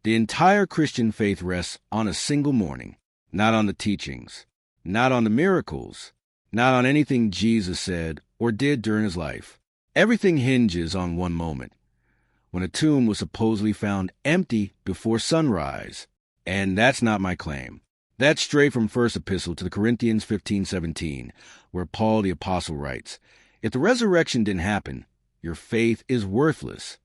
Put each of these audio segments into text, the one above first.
The entire Christian faith rests on a single morning, not on the teachings, not on the miracles, not on anything Jesus said or did during his life. Everything hinges on one moment, when a tomb was supposedly found empty before sunrise. And that's not my claim. That's straight from First Epistle to the Corinthians 15:17, where Paul the Apostle writes, "If the resurrection didn't happen, your faith is worthless."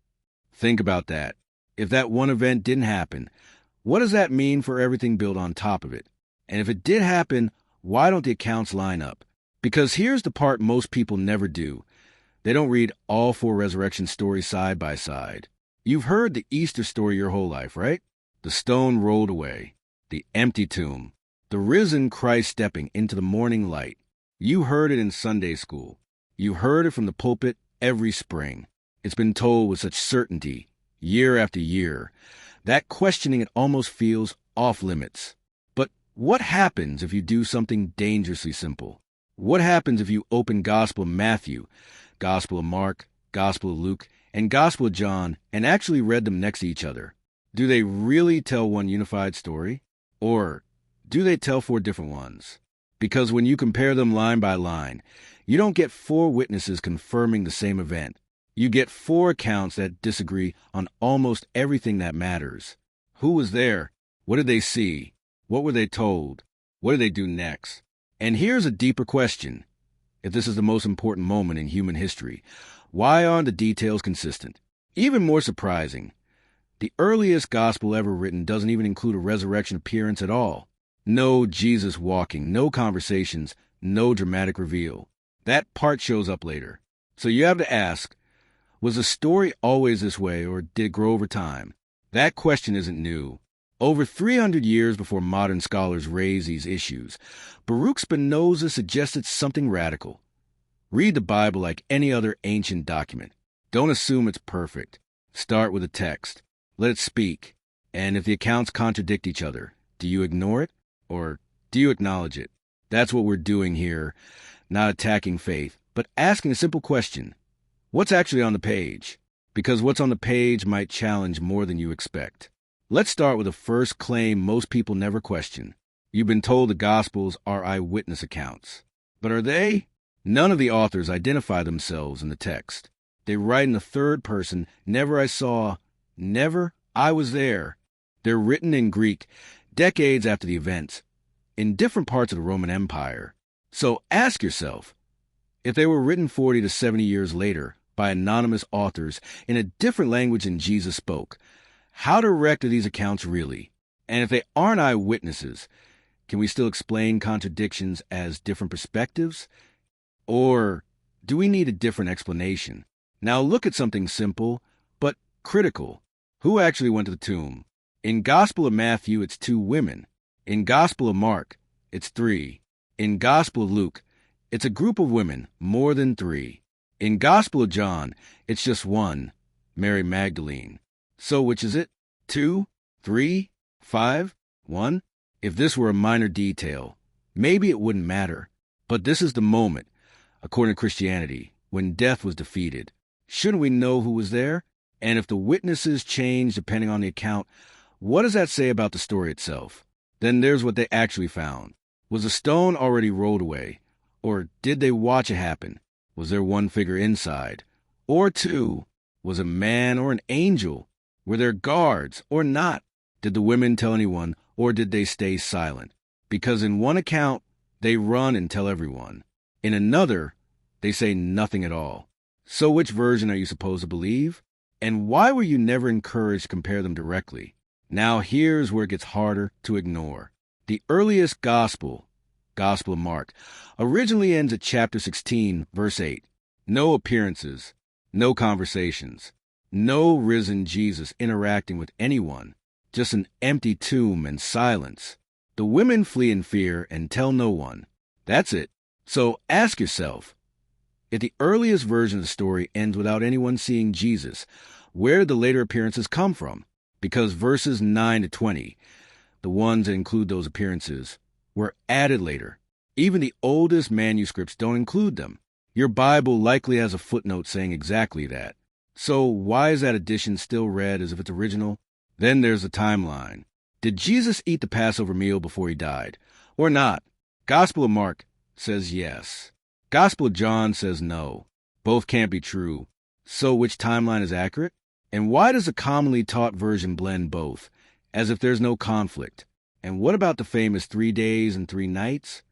Think about that. If that one event didn't happen, what does that mean for everything built on top of it? And if it did happen, why don't the accounts line up? Because here's the part most people never do. They don't read all four resurrection stories side by side. You've heard the Easter story your whole life, right? The stone rolled away, the empty tomb, the risen Christ stepping into the morning light. You heard it in Sunday school. You heard it from the pulpit every spring. It's been told with such certainty, year after year, that questioning it almost feels off limits. But what happens if you do something dangerously simple? What happens if you open Gospel of Matthew, Gospel of Mark, Gospel of Luke, and Gospel of John and actually read them next to each other? Do they really tell one unified story? Or do they tell four different ones? Because when you compare them line by line, you don't get four witnesses confirming the same event. You get four accounts that disagree on almost everything that matters. Who was there? What did they see? What were they told? What did they do next? And here's a deeper question. If this is the most important moment in human history, why aren't the details consistent? Even more surprising, the earliest gospel ever written doesn't even include a resurrection appearance at all. No Jesus walking, no conversations, no dramatic reveal. That part shows up later. So you have to ask, was the story always this way, or did it grow over time? That question isn't new. Over 300 years before modern scholars raised these issues, Baruch Spinoza suggested something radical. Read the Bible like any other ancient document. Don't assume it's perfect. Start with a text. Let it speak. And if the accounts contradict each other, do you ignore it, or do you acknowledge it? That's what we're doing here, not attacking faith, but asking a simple question. What's actually on the page? Because what's on the page might challenge more than you expect. Let's start with the first claim most people never question. You've been told the Gospels are eyewitness accounts. But are they? None of the authors identify themselves in the text. They write in the third person, never I saw, never I was there. They're written in Greek, decades after the events, in different parts of the Roman Empire. So ask yourself, if they were written 40 to 70 years later by anonymous authors in a different language than Jesus spoke, how direct are these accounts really? And if they aren't eyewitnesses, can we still explain contradictions as different perspectives? Or do we need a different explanation? Now look at something simple, but critical. Who actually went to the tomb? In Gospel of Matthew, it's 2 women. In Gospel of Mark, it's 3. In Gospel of Luke, it's a group of women, more than 3. In Gospel of John, it's just 1, Mary Magdalene. So which is it? 2, 3, 5, 1? If this were a minor detail, maybe it wouldn't matter. But this is the moment, according to Christianity, when death was defeated. Shouldn't we know who was there? And if the witnesses change depending on the account, what does that say about the story itself? Then there's what they actually found. Was the stone already rolled away? Or did they watch it happen? Was there one figure inside? Or 2? Was it a man or an angel? Were there guards or not? Did the women tell anyone, or did they stay silent? Because in one account, they run and tell everyone. In another, they say nothing at all. So which version are you supposed to believe? And why were you never encouraged to compare them directly? Now here's where it gets harder to ignore. The earliest gospel, Gospel of Mark, originally ends at chapter 16, verse 8. No appearances, no conversations, no risen Jesus interacting with anyone, just an empty tomb and silence. The women flee in fear and tell no one. That's it. So ask yourself, if the earliest version of the story ends without anyone seeing Jesus, where did the later appearances come from? Because verses 9 to 20, the ones that include those appearances, were added later. Even the oldest manuscripts don't include them. Your Bible likely has a footnote saying exactly that. So why is that addition still read as if it's original? Then there's the timeline. Did Jesus eat the Passover meal before he died? Or not? Gospel of Mark says yes. Gospel of John says no. Both can't be true. So which timeline is accurate? And why does the commonly taught version blend both, as if there's no conflict? And what about the famous 3 days and 3 nights?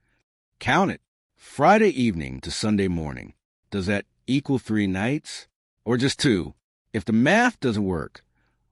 Count it. Friday evening to Sunday morning. Does that equal 3 nights? Or just 2? If the math doesn't work,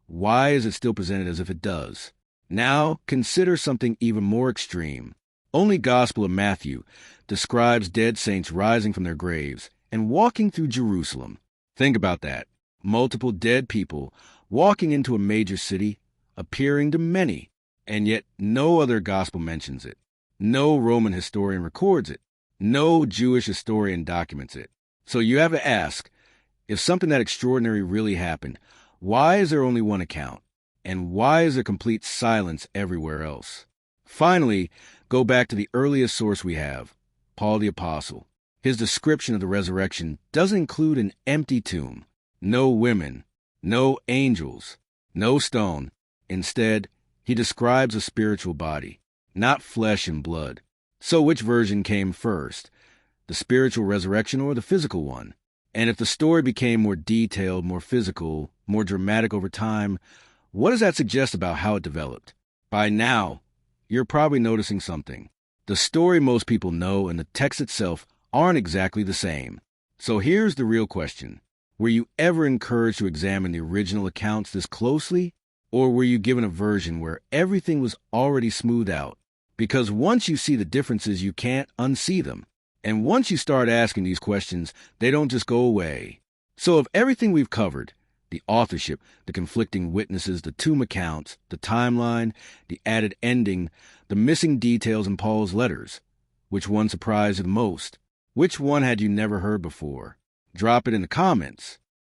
why is it still presented as if it does? Now, consider something even more extreme. Only Gospel of Matthew describes dead saints rising from their graves and walking through Jerusalem. Think about that. Multiple dead people walking into a major city, appearing to many, and yet no other gospel mentions it. No Roman historian records it. No Jewish historian documents it. So you have to ask, if something that extraordinary really happened, why is there only one account? And why is there complete silence everywhere else? Finally, go back to the earliest source we have, Paul the Apostle. His description of the resurrection doesn't include an empty tomb, no women, no angels, no stone. Instead, he describes a spiritual body, not flesh and blood. So which version came first, the spiritual resurrection or the physical one? And if the story became more detailed, more physical, more dramatic over time, what does that suggest about how it developed? By now, you're probably noticing something. The story most people know and the text itself aren't exactly the same. So here's the real question. Were you ever encouraged to examine the original accounts this closely? Or were you given a version where everything was already smoothed out? Because once you see the differences, you can't unsee them. And once you start asking these questions, they don't just go away. So of everything we've covered, the authorship, the conflicting witnesses, the tomb accounts, the timeline, the added ending, the missing details in Paul's letters, which one surprised you the most? Which one had you never heard before? Drop it in the comments.